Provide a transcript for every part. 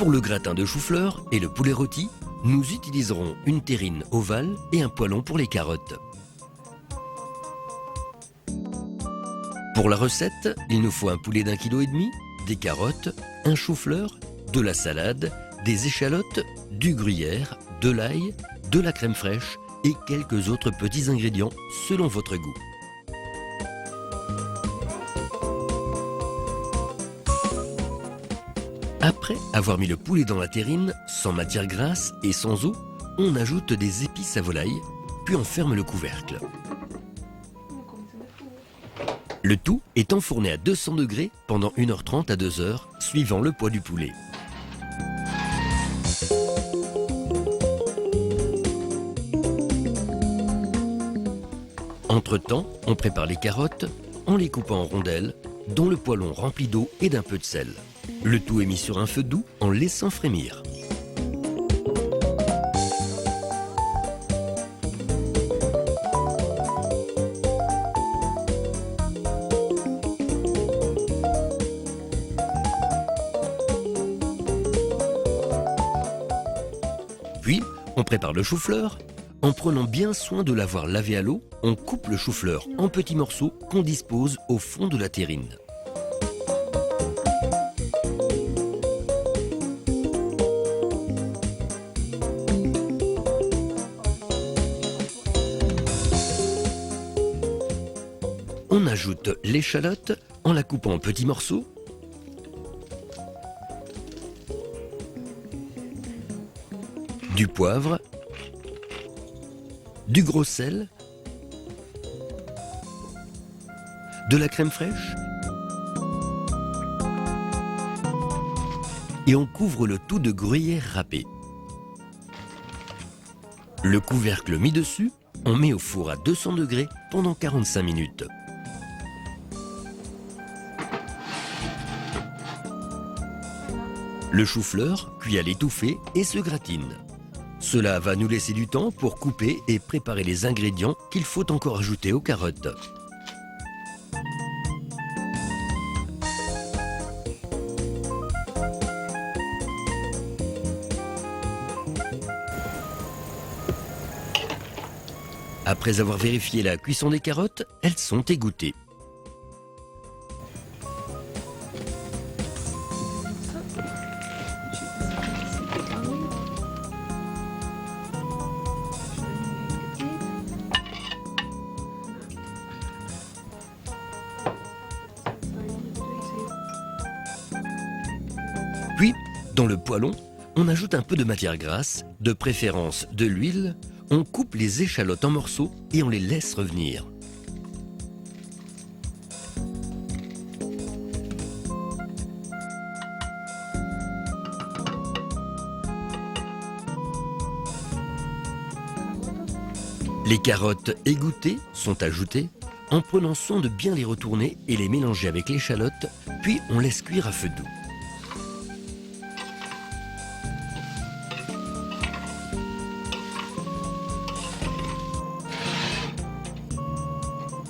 Pour le gratin de chou-fleur et le poulet rôti, nous utiliserons une terrine ovale et un poêlon pour les carottes. Pour la recette, il nous faut un poulet d'1,5 kg, des carottes, un chou-fleur, de la salade, des échalotes, du gruyère, de l'ail, de la crème fraîche et quelques autres petits ingrédients selon votre goût. Après avoir mis le poulet dans la terrine, sans matière grasse et sans eau, on ajoute des épices à volaille, puis on ferme le couvercle. Le tout est enfourné à 200 degrés pendant 1h30 à 2h, suivant le poids du poulet. Entre-temps, on prépare les carottes en les coupant en rondelles, dont le poêlon rempli d'eau et d'un peu de sel. Le tout est mis sur un feu doux en laissant frémir. Puis, on prépare le chou-fleur. En prenant bien soin de l'avoir lavé à l'eau, on coupe le chou-fleur en petits morceaux qu'on dispose au fond de la terrine. On ajoute l'échalote en la coupant en petits morceaux. Du poivre, du gros sel, de la crème fraîche et on couvre le tout de gruyère râpée. Le couvercle mis dessus, on met au four à 200 degrés pendant 45 minutes. Le chou-fleur cuit à l'étouffée et se gratine. Cela va nous laisser du temps pour couper et préparer les ingrédients qu'il faut encore ajouter aux carottes. Après avoir vérifié la cuisson des carottes, elles sont égouttées. Puis, dans le poêlon, on ajoute un peu de matière grasse, de préférence de l'huile. On coupe les échalotes en morceaux et on les laisse revenir. Les carottes égouttées sont ajoutées en prenant soin de bien les retourner et les mélanger avec l'échalote, puis on laisse cuire à feu doux.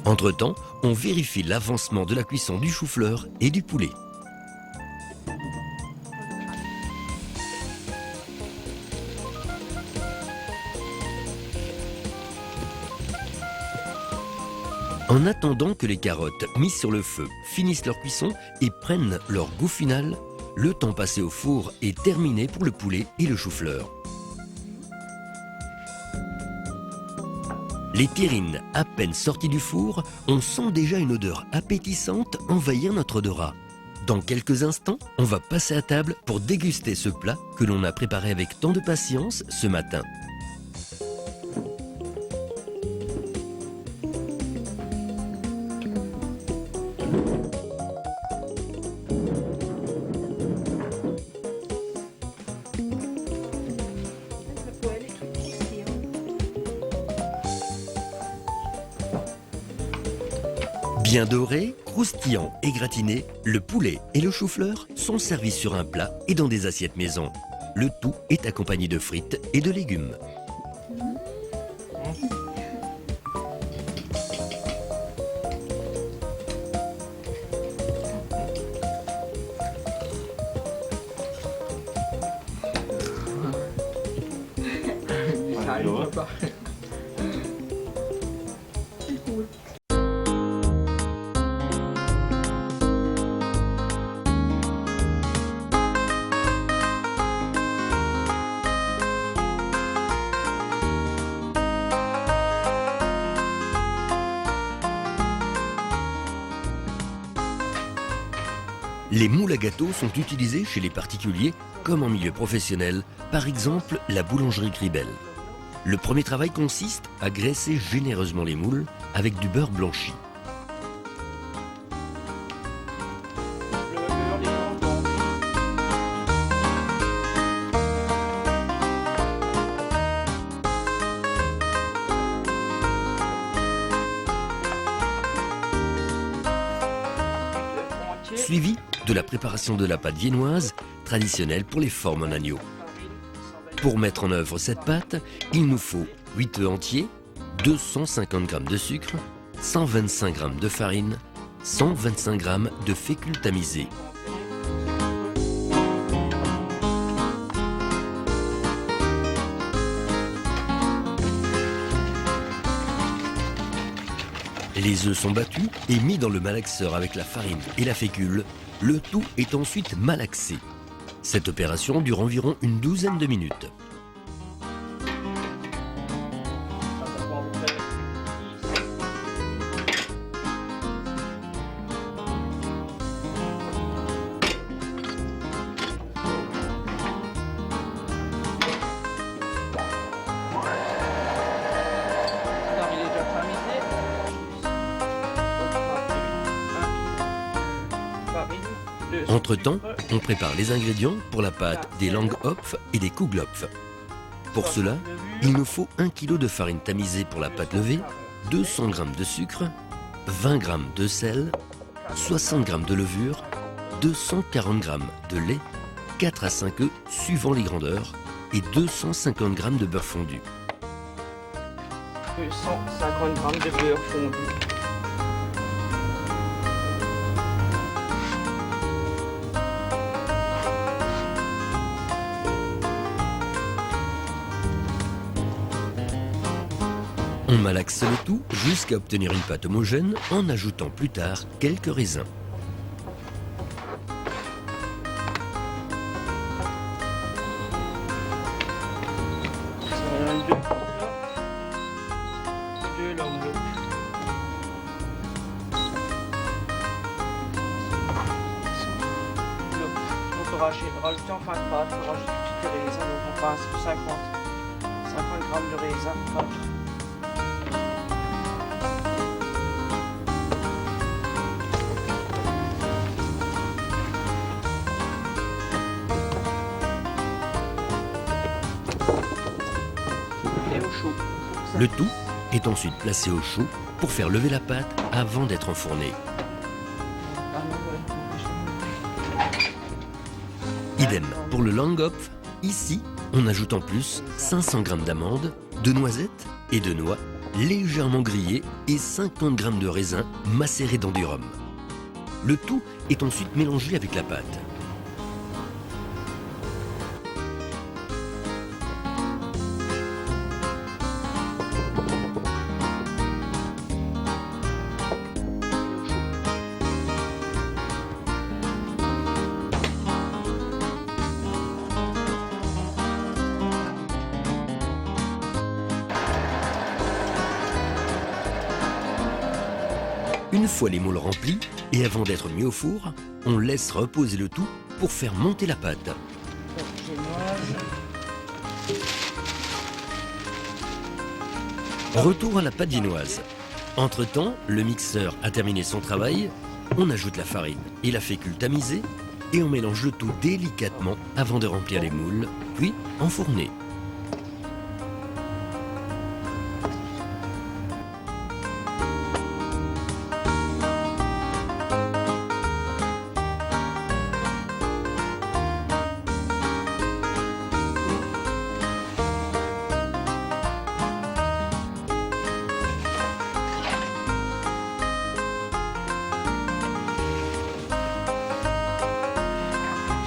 Entre-temps, on vérifie l'avancement de la cuisson du chou-fleur et du poulet. En attendant que les carottes mises sur le feu finissent leur cuisson et prennent leur goût final, le temps passé au four est terminé pour le poulet et le chou-fleur. Les terrines à peine sorties du four, on sent déjà une odeur appétissante envahir notre odorat. Dans quelques instants, on va passer à table pour déguster ce plat que l'on a préparé avec tant de patience ce matin. Bien doré, croustillant et gratiné, le poulet et le chou-fleur sont servis sur un plat et dans des assiettes maison. Le tout est accompagné de frites et de légumes. Nein, Papa. Les moules à gâteaux sont utilisés chez les particuliers comme en milieu professionnel, par exemple la boulangerie Gribel. Le premier travail consiste à graisser généreusement les moules avec du beurre blanchi. Suivi de la préparation de la pâte viennoise, traditionnelle pour les formes en agneau. Pour mettre en œuvre cette pâte, il nous faut 8 œufs entiers, 250 g de sucre, 125 g de farine, 125 g de fécule tamisée. Les œufs sont battus et mis dans le malaxeur avec la farine et la fécule. Le tout est ensuite malaxé. Cette opération dure environ une douzaine de minutes. Entre-temps, on prépare les ingrédients pour la pâte des Langhopf et des Kuglopf. Pour cela, il nous faut 1 kg de farine tamisée pour la pâte levée, 200 g de sucre, 20 g de sel, 60 g de levure, 240 g de lait, 4 à 5 œufs suivant les grandeurs et 250 g de beurre fondu. 250 g de beurre fondu. On malaxe le tout jusqu'à obtenir une pâte homogène en ajoutant plus tard quelques raisins. Rajouter en fin de pâte, on rajoute tout de raisin, donc on passe 50 g de raisin. Le tout est ensuite placé au chaud pour faire lever la pâte avant d'être enfourné. Idem pour le Langhopf. Ici, on ajoute en plus 500 g d'amandes, de noisettes et de noix légèrement grillées et 50 g de raisins macérés dans du rhum. Le tout est ensuite mélangé avec la pâte. Une fois les moules remplis et avant d'être mis au four, on laisse reposer le tout pour faire monter la pâte. Retour à la pâte viennoise. Entre-temps, le mixeur a terminé son travail, on ajoute la farine et la fécule tamisée et on mélange le tout délicatement avant de remplir les moules, puis enfourner.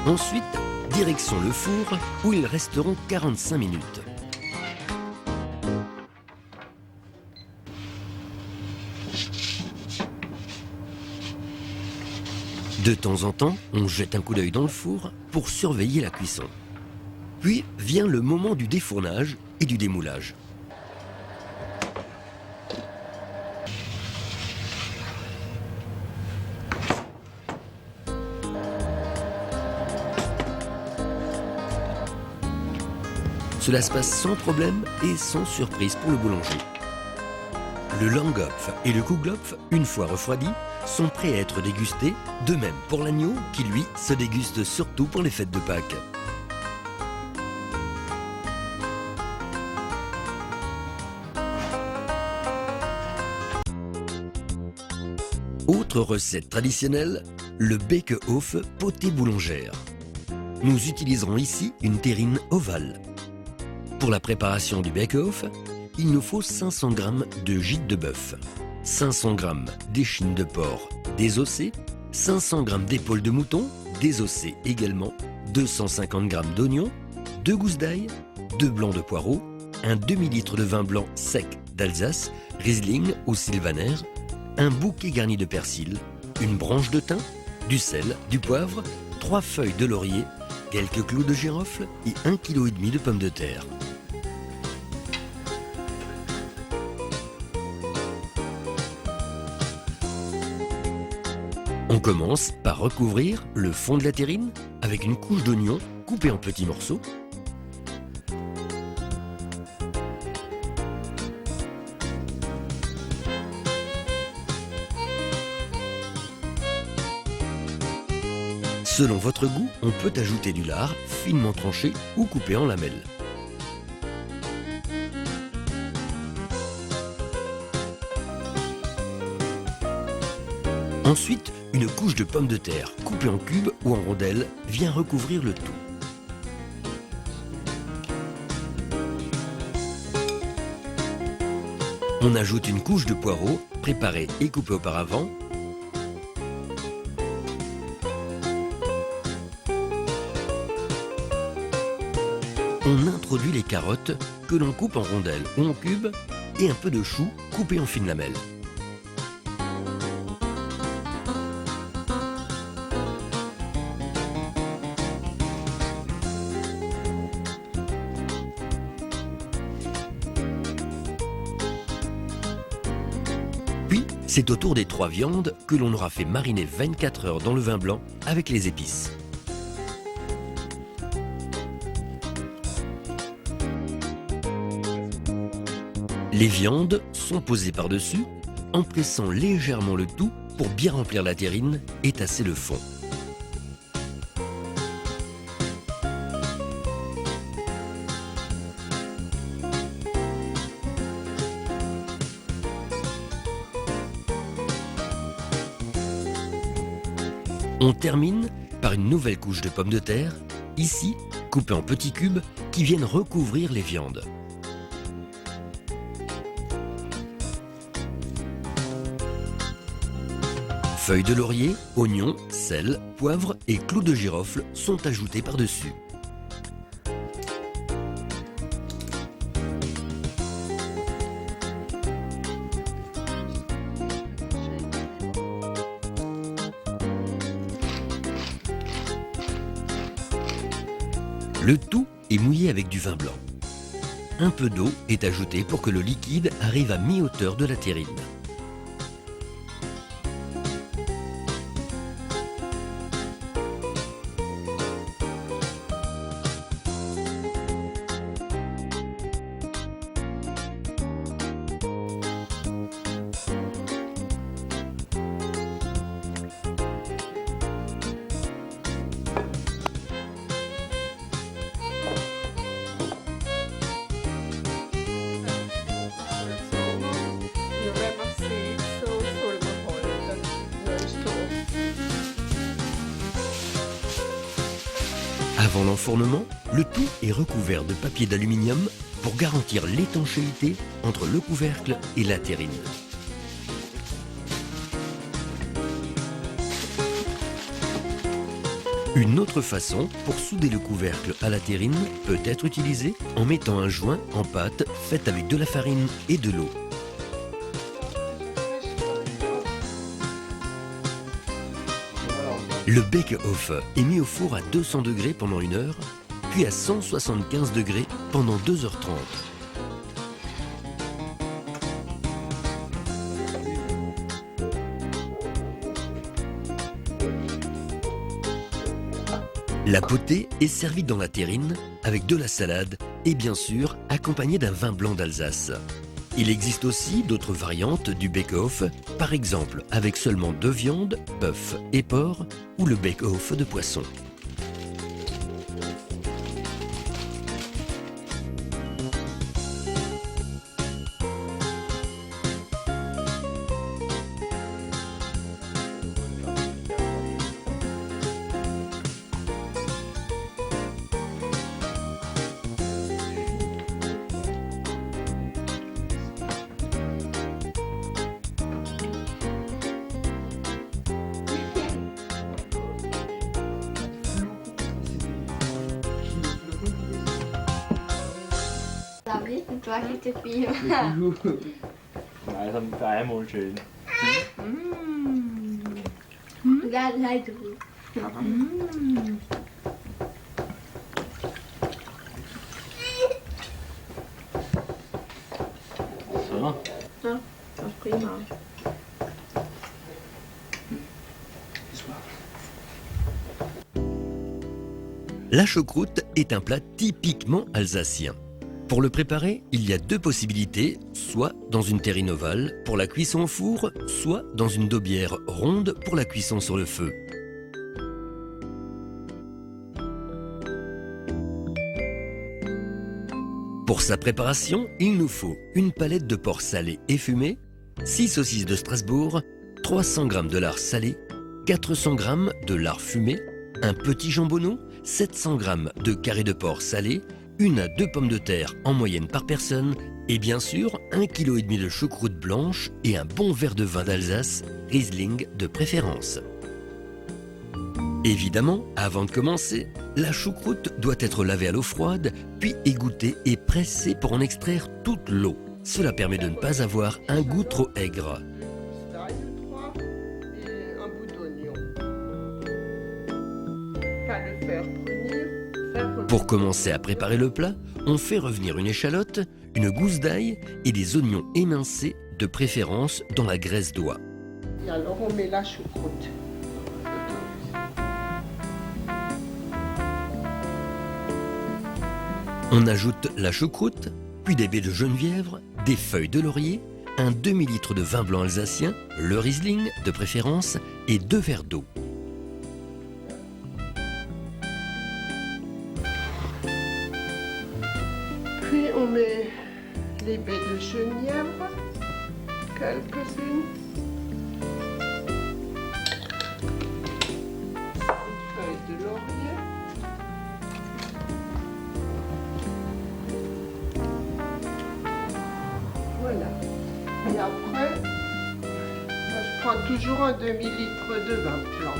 Ensuite, direction le four où ils resteront 45 minutes. De temps en temps, on jette un coup d'œil dans le four pour surveiller la cuisson. Puis vient le moment du défournage et du démoulage. Cela se passe sans problème et sans surprise pour le boulanger. Le Langkopf et le Koekloopf, une fois refroidis, sont prêts à être dégustés, de même pour l'agneau qui, lui, se déguste surtout pour les fêtes de Pâques. Autre recette traditionnelle, le Bekehof potée boulangère. Nous utiliserons ici une terrine ovale. Pour la préparation du Bekehof, il nous faut 500 g de gîte de bœuf, 500 g d'échine de porc désossée, 500 g d'épaules de mouton désossées également, 250 g d'oignons, 2 gousses d'ail, 2 blancs de poireaux, un demi-litre de vin blanc sec d'Alsace, Riesling ou Sylvaner, un bouquet garni de persil, une branche de thym, du sel, du poivre, 3 feuilles de laurier, quelques clous de girofle et 1,5 kg de pommes de terre. On commence par recouvrir le fond de la terrine avec une couche d'oignon coupée en petits morceaux. Selon votre goût, on peut ajouter du lard finement tranché ou coupé en lamelles. Ensuite, une couche de pommes de terre coupée en cubes ou en rondelles vient recouvrir le tout. On ajoute une couche de poireaux préparés et coupés auparavant. On introduit les carottes que l'on coupe en rondelles ou en cubes et un peu de chou coupé en fines lamelles. Puis, c'est au tour des 3 viandes que l'on aura fait mariner 24 heures dans le vin blanc avec les épices. Les viandes sont posées par-dessus en pressant légèrement le tout pour bien remplir la terrine et tasser le fond. On termine par une nouvelle couche de pommes de terre, ici coupées en petits cubes qui viennent recouvrir les viandes. Feuilles de laurier, oignons, sel, poivre et clous de girofle sont ajoutés par-dessus. Le tout est mouillé avec du vin blanc. Un peu d'eau est ajoutée pour que le liquide arrive à mi-hauteur de la terrine. Avant l'enfournement, le tout est recouvert de papier d'aluminium pour garantir l'étanchéité entre le couvercle et la terrine. Une autre façon pour souder le couvercle à la terrine peut être utilisée en mettant un joint en pâte faite avec de la farine et de l'eau. Le bake-off est mis au four à 200 degrés pendant 1 heure, puis à 175 degrés pendant 2h30. La potée est servie dans la terrine avec de la salade et bien sûr accompagnée d'un vin blanc d'Alsace. Il existe aussi d'autres variantes du bake-off, par exemple avec seulement 2 viandes, bœuf et porc, ou le bake-off de poisson. Du har helt det fint. Nej, som der er målsøgen. Ja, nej, du. Så. Ja, das ist prima. La choucroute est un plat typiquement alsacien. Pour le préparer, il y a 2 possibilités, soit dans une terrine ovale pour la cuisson au four, soit dans une daubière ronde pour la cuisson sur le feu. Pour sa préparation, il nous faut une palette de porc salé et fumé, 6 saucisses de Strasbourg, 300 g de lard salé, 400 g de lard fumé, un petit jambonneau, 700 g de carré de porc salé, 1 à 2 pommes de terre en moyenne par personne et bien sûr 1,5 kg de choucroute blanche et un bon verre de vin d'Alsace, Riesling de préférence. Évidemment, avant de commencer, la choucroute doit être lavée à l'eau froide, puis égouttée et pressée pour en extraire toute l'eau. Cela permet de ne pas avoir un goût trop aigre. Et un bout d'oignon. Pas le faire brunir. Pour commencer à préparer le plat, on fait revenir une échalote, une gousse d'ail et des oignons émincés, de préférence dans la graisse d'oie. Et alors on met la choucroute. On ajoute la choucroute, puis des baies de genièvre, des feuilles de laurier, un demi-litre de vin blanc alsacien, le Riesling de préférence, et 2 verres d'eau. Puis on met les baies de genièvre, quelques-unes. Une feuille de laurier. Voilà. Et après, moi, je prends toujours un demi-litre de vin blanc.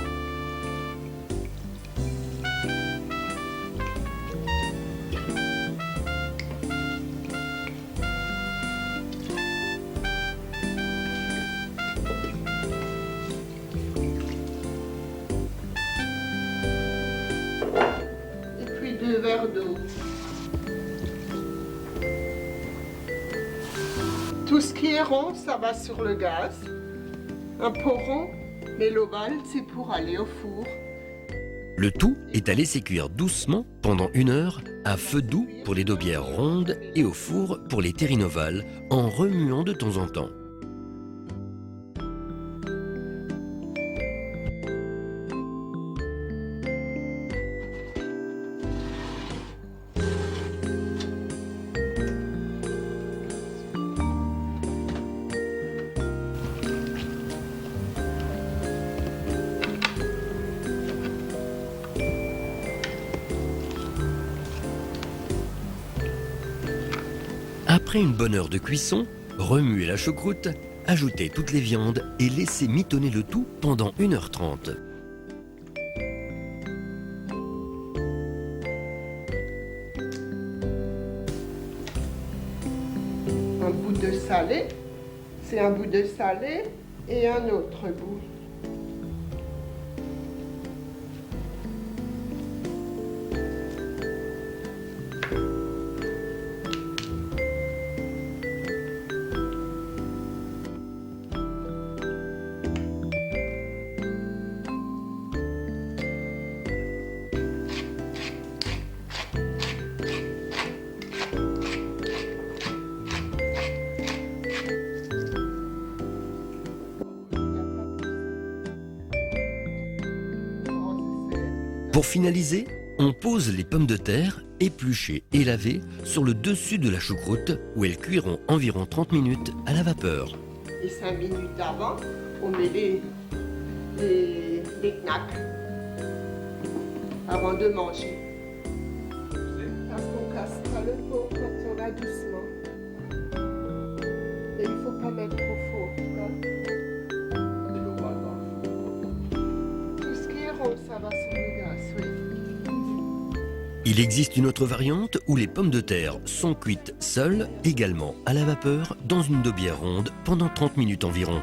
Et puis 2 verres d'eau. Tout ce qui est rond, ça va sur le gaz. Un pot rond, mais l'ovale, c'est pour aller au four. Le tout est à laisser cuire doucement pendant 1 heure, à feu doux pour les daubières rondes et au four pour les terrines ovales, en remuant de temps en temps. Après une bonne heure de cuisson, remuez la choucroute, ajoutez toutes les viandes et laissez mitonner le tout pendant 1h30. Un bout de salé, c'est un bout de salé et un autre bout. Pour finaliser, on pose les pommes de terre épluchées et lavées sur le dessus de la choucroute où elles cuiront environ 30 minutes à la vapeur. Et 5 minutes avant, on met les knacks avant de manger. Parce qu'on casse pas le pot quand on va doucement. Et il ne faut pas mettre trop fort. Tout ce qui est rond, ça va sur le gaz, oui. Il existe une autre variante où les pommes de terre sont cuites seules, également à la vapeur, dans une daubière ronde pendant 30 minutes environ.